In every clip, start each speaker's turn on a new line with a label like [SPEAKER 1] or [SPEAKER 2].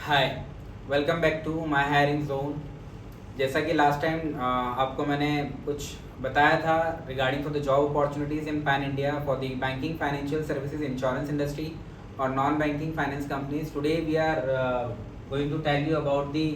[SPEAKER 1] Hi, welcome back to my hiring zone. जैसा कि last time आपको मैंने कुछ बताया था regarding for the job opportunities in pan India for the banking financial services insurance industry और non banking finance companies. Today we are going to tell you about the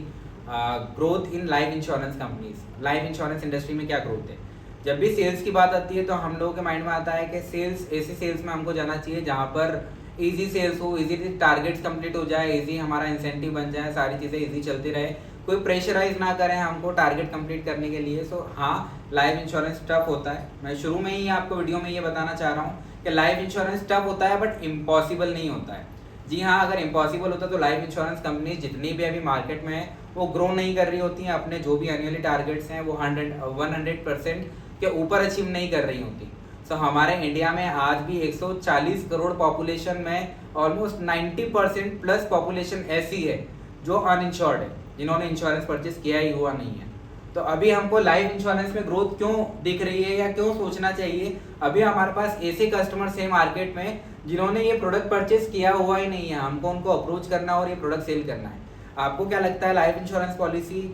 [SPEAKER 1] growth in life insurance companies. Life insurance industry में क्या growth है। जब भी sales की बात आती है तो हम लोगों के माइंड में आता है कि सेल्स, ऐसी सेल्स में हमको जाना चाहिए जहाँ पर इजी सेल्स हो, इजी टारगेट्स कंप्लीट हो जाए, इजी हमारा इंसेंटिव बन जाए, सारी चीज़ें इजी चलती रहे, कोई प्रेशराइज ना करें हमको टारगेट कंप्लीट करने के लिए। सो हाँ, लाइफ इंश्योरेंस टफ होता है। मैं शुरू में ही आपको वीडियो में ये बताना चाह रहा हूँ कि लाइफ इंश्योरेंस टफ होता है बट इम्पॉसिबल नहीं होता है। जी हाँ, अगर इम्पॉसिबल होता तो लाइफ इंश्योरेंस कंपनी जितनी भी अभी मार्केट में है वो ग्रो नहीं कर रही होती हैं, अपने जो भी एनुअली टारगेट्स हैं वो 100% के ऊपर अचीव नहीं कर रही होती। सो हमारे इंडिया में आज भी 140 करोड़ पॉपुलेशन में ऑलमोस्ट 90% प्लस पॉपुलेशन ऐसी है जो अनइंश्योर्ड है, जिन्होंने इंश्योरेंस परचेज किया ही हुआ नहीं है। तो अभी हमको लाइफ इंश्योरेंस में ग्रोथ क्यों दिख रही है या क्यों सोचना चाहिए। अभी हमारे पास ऐसे कस्टमर्स हैं मार्केट में जिन्होंने ये प्रोडक्ट परचेज किया हुआ ही नहीं है, हमको उनको अप्रोच करना और ये प्रोडक्ट सेल करना है। आपको क्या लगता है लाइफ इंश्योरेंस पॉलिसी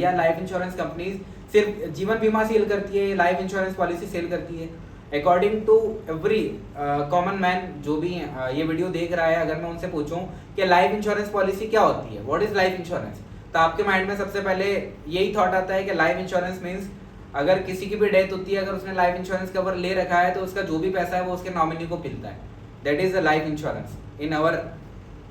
[SPEAKER 1] या लाइफ इंश्योरेंस कंपनीज सिर्फ जीवन बीमा सेल करती है, लाइफ इंश्योरेंस पॉलिसी सेल करती है? According to every common man जो भी ये वीडियो देख रहा है, अगर मैं उनसे पूछूं कि लाइफ इंश्योरेंस पॉलिसी क्या होती है, व्हाट इज लाइफ इंश्योरेंस, तो आपके माइंड में सबसे पहले यही थॉट आता है कि लाइफ इंश्योरेंस मीन्स अगर किसी की भी डेथ होती है, अगर उसने लाइफ इंश्योरेंस कवर ले रखा है तो उसका जो भी पैसा है वो उसके नॉमिनी को मिलता है। That is the life insurance in our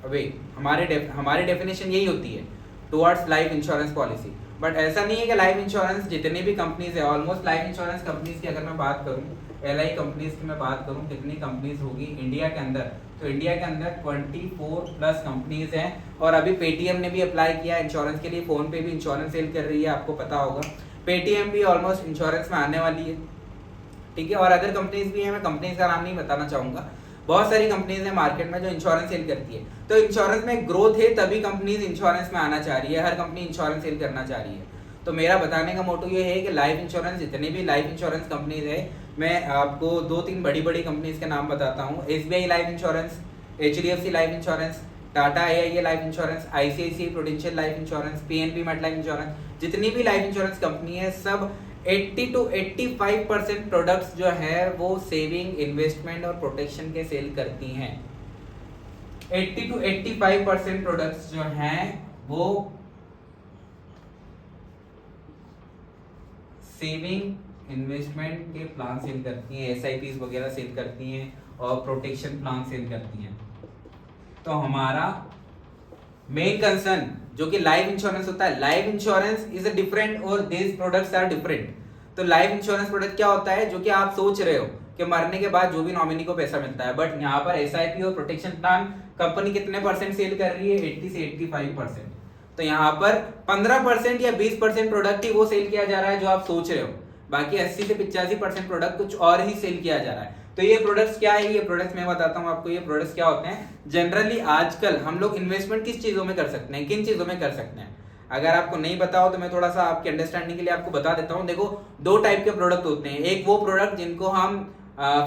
[SPEAKER 1] way. हमारी डेफिनेशन यही होती है towards life insurance policy. But ऐसा नहीं है कि लाइफ इंश्योरेंस जितनी भी कंपनीज है, ऑलमोस्ट लाइफ इंश्योरेंस कंपनीज की अगर मैं बात करूं, LI कंपनीज की मैं बात करूं, कितनी कंपनीज होगी इंडिया के अंदर, तो इंडिया के अंदर 24 प्लस कंपनीज हैं। और अभी पेटीएम ने भी अप्लाई किया इंश्योरेंस के लिए, फोन पे भी इंश्योरेंस सेल कर रही है, आपको पता होगा। पेटीएम भी ऑलमोस्ट इंश्योरेंस में आने वाली है, ठीक है। और अदर कंपनीज भी हैं, मैं कंपनीज का नाम नहीं बताना चाहूंगा। बहुत सारी कंपनीज हैं मार्केट में जो इंश्योरेंस सेल करती है। तो इंश्योरेंस में ग्रोथ है तभी कंपनीज इंश्योरेंस में आना चाह रही है, हर कंपनी इंश्योरेंस सेल करना चाह रही है। तो मेरा बताने का मोटो ये है कि लाइफ इंश्योरेंस, जितनी भी लाइफ इंश्योरेंस कंपनीज है, मैं आपको 2-3 बड़ी बड़ी कंपनीज के नाम बताता हूँ। SBI life insurance, HDFC life insurance, Tata AIA life insurance, ICICI Prudential life insurance, PNB Met life insurance, जितनी भी लाइफ इंश्योरेंस कंपनी है सब 80 to 85% प्रोडक्ट्स जो है वो सेविंग, इन्वेस्टमेंट और प्रोटेक्शन के सेल करती हैं। 80 to 85% प्रोडक्ट्स जो हैं वो सेविंग, इन्वेस्टमेंट के प्लान सेल करती हैं, SIPs वगैरह सेल करती हैं और प्रोटेक्शन प्लान सेल करती हैं। तो हमारा मेन कंसर्न जो कि लाइफ इंश्योरेंस होता है, life insurance is a different और दिस प्रोडक्ट्स आर डिफरेंट। तो लाइफ इंश्योरेंस प्रोडक्ट क्या होता है, जो कि आप सोच रहे हो कि मरने के बाद जो भी नॉमिनी को पैसा मिलता है, बट यहाँ पर SIP और प्रोटेक्शन प्लान कंपनी कितने परसेंट सेल कर रही है, 80 से 85%। तो यहाँ पर 15% या 20% प्रोडक्ट ही वो सेल किया जा रहा है जो आप सोच रहे हो, बाकी 80 से 85% प्रोडक्ट कुछ और ही सेल किया जा रहा है। तो ये प्रोडक्ट्स क्या है, ये प्रोडक्ट्स मैं बताता हूँ आपको। ये प्रोडक्ट्स क्या होते हैं, जनरली आजकल हम लोग इन्वेस्टमेंट किस चीजों में कर सकते हैं, किन चीजों में कर सकते हैं, अगर आपको नहीं पता हो तो मैं थोड़ा सा आपके अंडरस्टैंडिंग के लिए आपको बता देता हूँ। देखो, 2 टाइप के प्रोडक्ट होते हैं, एक वो प्रोडक्ट जिनको हम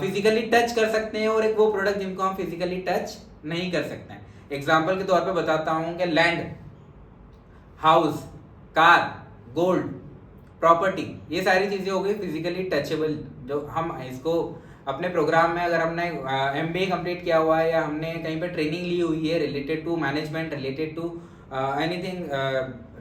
[SPEAKER 1] फिजिकली टच कर सकते हैं और एक वो प्रोडक्ट जिनको हम फिजिकली टच नहीं कर सकते हैं। एग्जाम्पल के तौर पर बताता हूँ कि land, house, car, gold, property, ये सारी चीजें हो गई फिजिकली टचेबल। जो हम इसको अपने प्रोग्राम में, अगर हमने MBA कंप्लीट किया हुआ है या हमने कहीं पे ट्रेनिंग ली हुई है related to management, related to anything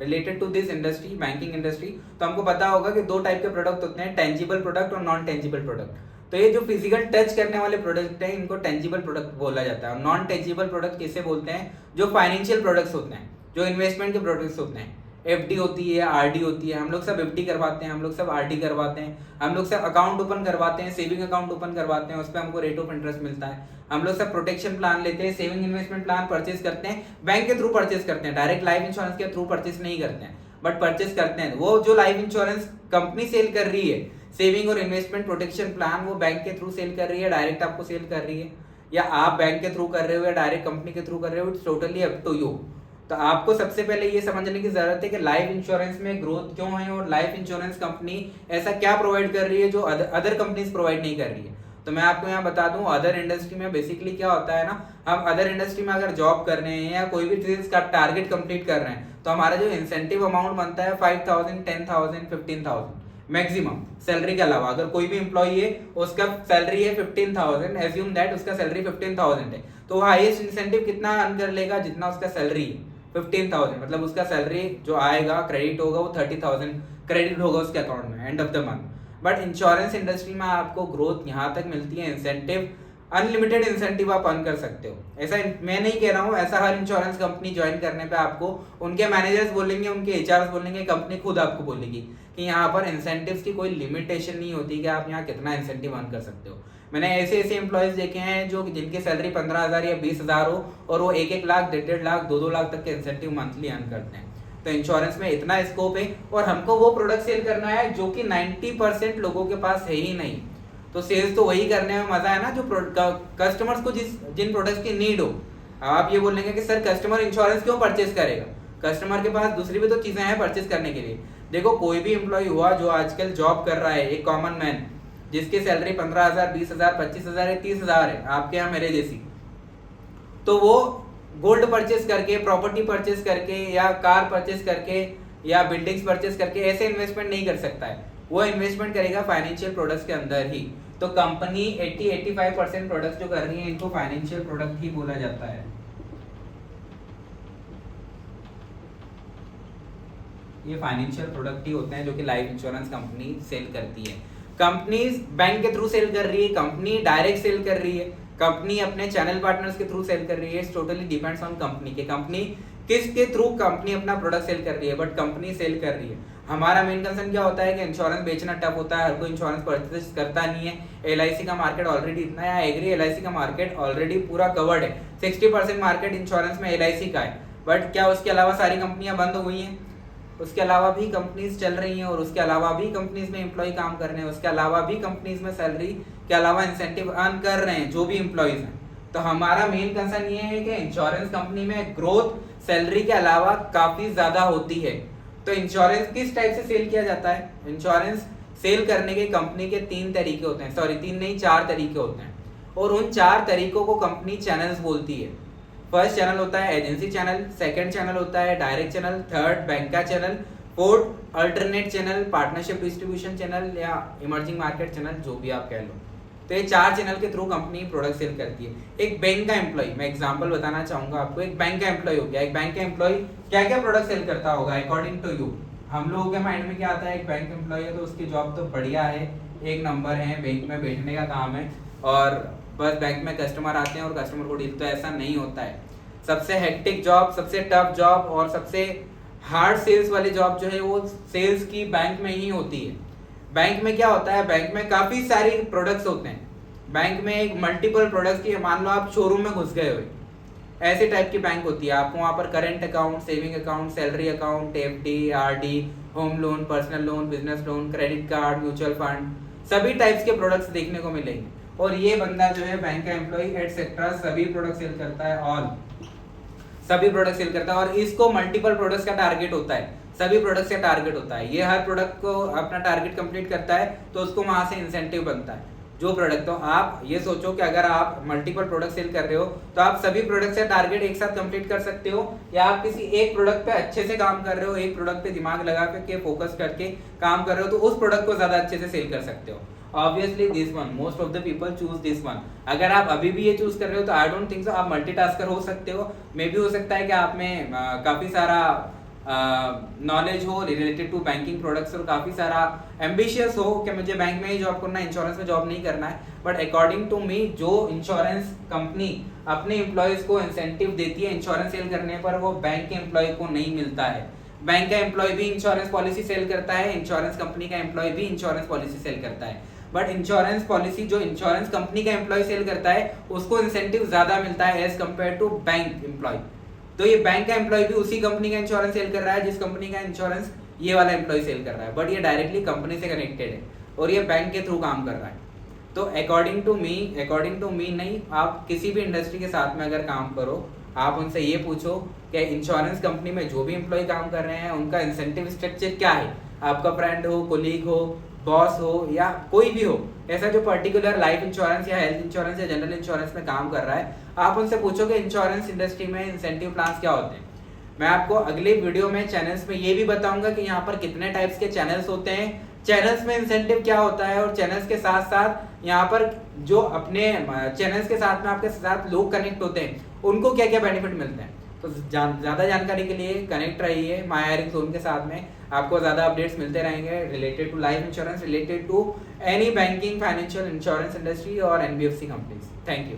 [SPEAKER 1] related to this industry, banking industry, तो हमको पता होगा कि 2 टाइप के प्रोडक्ट होते हैं, टेंजिबल प्रोडक्ट और नॉन टेंजिबल प्रोडक्ट। तो ये जो फिजिकल टच करने वाले प्रोडक्ट हैं इनको टेंजिबल प्रोडक्ट बोला जाता है। और नॉन टेंजिबल प्रोडक्ट किसे बोलते हैं, जो फाइनेंशियल प्रोडक्ट्स होते हैं, जो इन्वेस्टमेंट के प्रोडक्ट्स होते हैं। FD होती है, RD होती है, हम लोग सब FD करवाते हैं, हम लोग सब RD करवाते हैं, हम लोग सब अकाउंट ओपन करवाते हैं, सेविंग अकाउंट ओपन करवाते हैं, उस पर हमको रेट ऑफ इंटरेस्ट मिलता है। हम लोग सब प्रोटेक्शन प्लान लेते हैं, सेविंग इन्वेस्टमेंट प्लान परचेज करते हैं, बैंक के थ्रू परचेज करते हैं, डायरेक्ट लाइफ इंश्योरेंस के थ्रू परचेज नहीं करते हैं, बट परचेज करते हैं। वो जो लाइफ इंश्योरेंस कंपनी सेल कर रही है, सेविंग और इन्वेस्टमेंट प्रोटेक्शन प्लान, वो बैंक के थ्रू सेल कर रही है, डायरेक्ट आपको सेल कर रही है, या आप बैंक के थ्रू कर रहे हो या डायरेक्ट कंपनी के थ्रू कर रहे हो, it's totally up to you. तो आपको सबसे पहले ये समझने की जरूरत है कि लाइफ इंश्योरेंस में ग्रोथ क्यों है और लाइफ इंश्योरेंस कंपनी ऐसा क्या प्रोवाइड कर रही है जो अदर कंपनीज प्रोवाइड नहीं कर रही है। तो मैं आपको यहाँ बता दूं, अदर इंडस्ट्री में बेसिकली क्या होता है ना, हम अदर इंडस्ट्री में अगर जॉब कर रहे हैं या कोई भी चीज का टारगेट कंप्लीट कर रहे हैं, तो हमारा जो इंसेंटिव अमाउंट बनता है 5,000, 10,000, 15,000 मैक्सिमम सैलरी के अलावा। अगर कोई भी एम्प्लॉई है उसका सैलरी है 15,000, एज्यूम दैट उसका सैलरी 15,000 है, तो वो हाईएस्ट इंसेंटिव कितना अर्न कर लेगा, जितना उसका सैलरी है 15,000, मतलब उसका सैलरी जो आएगा क्रेडिट होगा वो 30,000 क्रेडिट होगा उसके अकाउंट में end of the month. But insurance industry में आपको ग्रोथ यहाँ तक मिलती है, इंसेंटिव अनलिमिटेड इंसेंटिव आप अर्न कर सकते हो। ऐसा मैं नहीं कह रहा हूँ, ऐसा हर इंश्योरेंस कंपनी ज्वाइन करने पे आपको उनके मैनेजर्स बोलेंगे, उनके एचआरएस बोलेंगे, कंपनी खुद आपको बोलेगी कि यहाँ पर इंसेंटिव्स की कोई लिमिटेशन नहीं होती कि आप यहाँ कितना इंसेंटिव अर्न कर सकते हो। मैंने ऐसे ऐसे एम्प्लॉयज देखे हैं जो जिनकी सैलरी 15,000 या 20,000 हो और वो 1-1 लाख, 1.5 लाख, 2-2 लाख तक के इंसेंटिव मंथली अर्न करते हैं। तो इंश्योरेंस में इतना स्कोप है और हमको वो प्रोडक्ट सेल करना है जो कि 90% लोगों के पास है ही नहीं। तो सेल्स तो वही करने में मजा है ना जो कस्टमर्स को जिन प्रोडक्ट्स की नीड हो। आप ये बोलेंगे कि सर कस्टमर इंश्योरेंस क्यों परचेज करेगा, कस्टमर के पास दूसरी भी तो चीजें हैं परचेज करने के लिए। देखो कोई भी एम्प्लॉय हुआ जो आजकल जॉब कर रहा है, एक कॉमन मैन जिसकी सैलरी 15,000, 20,000, 25,000 है, 30,000 है, आपके यहाँ मेरे जैसी, तो वो गोल्ड परचेज करके, प्रॉपर्टी परचेज करके या कार परचेज करके या बिल्डिंग्स परचेज करके ऐसे इन्वेस्टमेंट नहीं कर सकता है। वो इन्वेस्टमेंट करेगा फाइनेंशियल प्रोडक्ट्स के अंदर ही। तो कंपनी 80-85% प्रोडक्ट्स जो कर रही है इनको फाइनेंशियल प्रोडक्ट ही बोला जाता है। ये फाइनेंशियल प्रोडक्ट ही होते हैं जो कि लाइफ इंश्योरेंस कंपनी सेल करती है। कंपनी बैंक के थ्रू सेल कर रही है, कंपनी डायरेक्ट सेल कर रही है, कंपनी अपने चैनल पार्टनर्स के थ्रू सेल कर रही है। It's totally depends on company के, कंपनी किसके थ्रू कंपनी अपना प्रोडक्ट सेल कर रही है, बट कंपनी सेल कर रही है। हमारा मेन कंसर्न क्या होता है कि इंश्योरेंस बेचना टफ होता है, हर कोई इंश्योरेंस परचेज करता नहीं है। एलआईसी का मार्केट ऑलरेडी इतना है, एग्री एलआईसी का मार्केट ऑलरेडी पूरा कवर्ड है, 60% मार्केट इंश्योरेंस में एलआईसी का है। बट क्या उसके अलावा सारी कंपनियां बंद हो गई हैं? उसके अलावा भी कंपनीज चल रही हैं और उसके अलावा भी कंपनीज में एम्प्लॉय काम कर रहे हैं, उसके अलावा भी कंपनीज में सैलरी के अलावा इंसेंटिव अर्न कर रहे हैं जो भी एम्प्लॉयज हैं। तो हमारा मेन कंसर्न ये है कि इंश्योरेंस कंपनी में ग्रोथ सैलरी के अलावा काफी ज्यादा होती है। तो इंश्योरेंस किस टाइप से सेल किया जाता है? इंश्योरेंस सेल करने के कंपनी के 3 तरीके होते हैं, सॉरी 3 नहीं 4 तरीके होते हैं, और उन 4 तरीकों को कंपनी चैनल्स बोलती है। फर्स्ट चैनल होता है एजेंसी चैनल, सेकंड चैनल होता है डायरेक्ट चैनल, थर्ड बैंक का channel, fourth alternate channel, partnership distribution channel या इमर्जिंग मार्केट चैनल, जो भी आप कह लो। तो ये 4 चैनल के थ्रू कंपनी प्रोडक्ट सेल करती है। एक बैंक का एम्प्लॉय, मैं एग्जांपल बताना चाहूंगा आपको, एक बैंक का एम्प्लॉय हो गया, एक बैंक का एम्प्लॉय क्या क्या प्रोडक्ट सेल करता होगा अकॉर्डिंग टू यू? हम लोगों के माइंड में क्या आता है, एक बैंक एम्प्लॉय है तो उसकी जॉब तो बढ़िया है, एक नंबर है, बैंक में बैठने का काम है और बस बैंक में कस्टमर आते हैं और कस्टमर को डील। तो ऐसा नहीं होता है। सबसे हेक्टिक जॉब, सबसे टफ जॉब और सबसे हार्ड सेल्स वाली जॉब जो है वो सेल्स की बैंक में ही होती है। बैंक में क्या होता है, बैंक में काफी सारी प्रोडक्ट्स होते हैं। बैंक में एक मल्टीपल प्रोडक्ट्स की, मान लो आप शोरूम में घुस गए हुए, ऐसे टाइप की बैंक होती है। आपको वहाँ पर current account, saving account, salary account, FD, RD, home loan, personal loan, business loan, credit card, mutual fund, सभी टाइप्स के प्रोडक्ट्स देखने को मिलेंगे। और ये बंदा जो है बैंक का एम्प्लॉय एटसेट्रा सभी प्रोडक्ट सेल करता है, ऑल सभी प्रोडक्ट सेल करता है। और इसको मल्टीपल प्रोडक्ट्स का टारगेट होता है, सभी प्रोडक्ट्स का टारगेट होता है। ये हर प्रोडक्ट को अपना टारगेट कंप्लीट करता है तो उसको वहां से इंसेंटिव बनता है जो प्रोडक्ट। तो आप ये सोचो कि अगर आप मल्टीपल प्रोडक्ट सेल कर रहे हो तो आप सभी प्रोडक्ट से टारगेट एक साथ कंप्लीट कर सकते हो, या आप किसी एक प्रोडक्ट पे अच्छे से काम कर रहे हो, एक प्रोडक्ट पे दिमाग लगा के फोकस करके काम कर रहे हो तो उस प्रोडक्ट को ज्यादा अच्छे से सेल कर सकते हो। Obviously this one, most of the people choose this one. अगर आप अभी भी ये चूज कर रहे हो तो आई डोंट थिंक सो आप मल्टीटास्कर हो सकते हो। मे भी हो सकता है कि आप में काफी सारा नॉलेज हो रिलेटेड टू बैंकिंग प्रोडक्ट्स और काफी सारा एम्बिशियस हो कि मुझे बैंक में ही जॉब करना है, इंश्योरेंस में जॉब नहीं करना है। बट अकॉर्डिंग टू मी, जो इंश्योरेंस कंपनी अपने एम्प्लॉयज को इंसेंटिव देती है इंश्योरेंस सेल करने पर, वो बैंक के एम्प्लॉय को नहीं मिलता है। बैंक का एम्प्लॉय भी इंश्योरेंस पॉलिसी सेल करता है, इंश्योरेंस कंपनी का एम्प्लॉय भी इंश्योरेंस पॉलिसी सेल करता है। बट इंश्योरेंस पॉलिसी जो इंश्योरेंस कंपनी का एम्प्लॉय सेल करता है उसको इंसेंटिव ज्यादा मिलता है as compare to bank employ. तो ये बैंक का एम्प्लॉय भी उसी कंपनी का इंश्योरेंस सेल कर रहा है जिस कंपनी का इंश्योरेंस ये वाला एम्प्लॉय सेल कर रहा है, बट ये डायरेक्टली कंपनी से कनेक्टेड है और ये बैंक के थ्रू काम कर रहा है। तो अकॉर्डिंग टू मी नहीं, आप किसी भी इंडस्ट्री के साथ में अगर काम करो, आप उनसे ये पूछो कि इंश्योरेंस कंपनी में जो भी एम्प्लॉय काम कर रहे हैं उनका इंसेंटिव स्ट्रक्चर क्या है। आपका फ्रेंड हो, कोलीग हो, बॉस हो या कोई भी हो, ऐसा जो पर्टिकुलर लाइफ इंश्योरेंस या हेल्थ इंश्योरेंस या जनरल इंश्योरेंस में काम कर रहा है, आप उनसे पूछोगे इंश्योरेंस इंडस्ट्री में इंसेंटिव प्लान्स क्या होते हैं। मैं आपको अगले वीडियो में चैनल्स में ये भी बताऊंगा कि यहाँ पर कितने टाइप्स के चैनल्स होते हैं, चैनल्स में इंसेंटिव क्या होता है, और चैनल्स के साथ साथ यहाँ पर जो अपने चैनल्स के साथ में आपके साथ लोग कनेक्ट होते हैं उनको क्या क्या बेनिफिट मिलते हैं। तो ज़्यादा जानकारी के लिए कनेक्ट रहिए माय हायरिंग जोन के साथ में, आपको ज़्यादा अपडेट्स मिलते रहेंगे related to life insurance, related to any banking financial insurance industry और एनबीएफसी कंपनीज। Thank you.